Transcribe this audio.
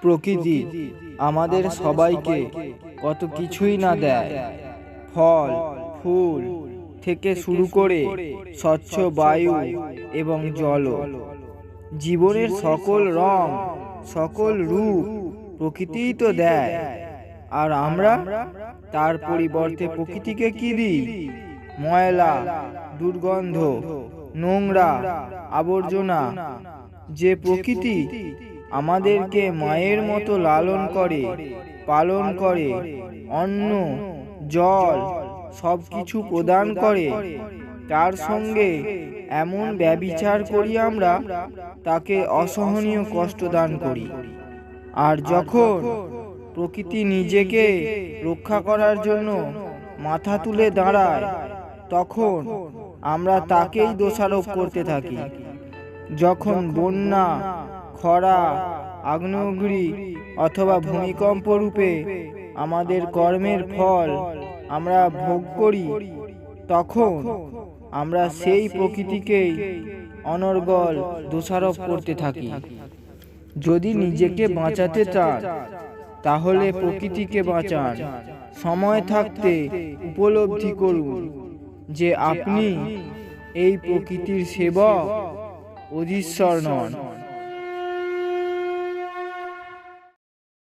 প্রকৃতি আমাদের সবাইকে কত কিছুই না দেয়। ফল ফুল থেকে শুরু করে স্বচ্ছ বায়ু এবং জল, জীবনের সকল রং সকল রূপ প্রকৃতিই তো দেয়। আর আমরা তার পরিবর্তে প্রকৃতিকে কি দিই? ময়লা, দুর্গন্ধ, নোংরা, আবর্জনা। যে প্রকৃতি আমাদেরকে মায়ের মতো লালন করে, পালন করে, অন্ন জল সব কিছু প্রদান করে, তার সঙ্গে এমন ব্যভিচার করি আমরা, তাকে অসহনীয় কষ্ট দান করি। আর যখন প্রকৃতি নিজেকে রক্ষা করার জন্য মাথা তুলে দাঁড়ায়, তখন আমরা তাকেই দোষারোপ করতে থাকি। যখন বন্যা, খরা, আগ্নেয়গিরি অথবা ভূমিকম্প রূপে আমাদের কর্মের ফল আমরা ভোগ করি, তখন আমরা সেই প্রকৃতিকেই অনর্গল দোষারোপ করতে থাকি। যদি নিজেকে বাঁচাতে চান, তাহলে প্রকৃতিকে বাঁচান। সময় থাকতে উপলব্ধি করুন যে আপনি এই প্রকৃতির সেবক, অধীশ্বর নন।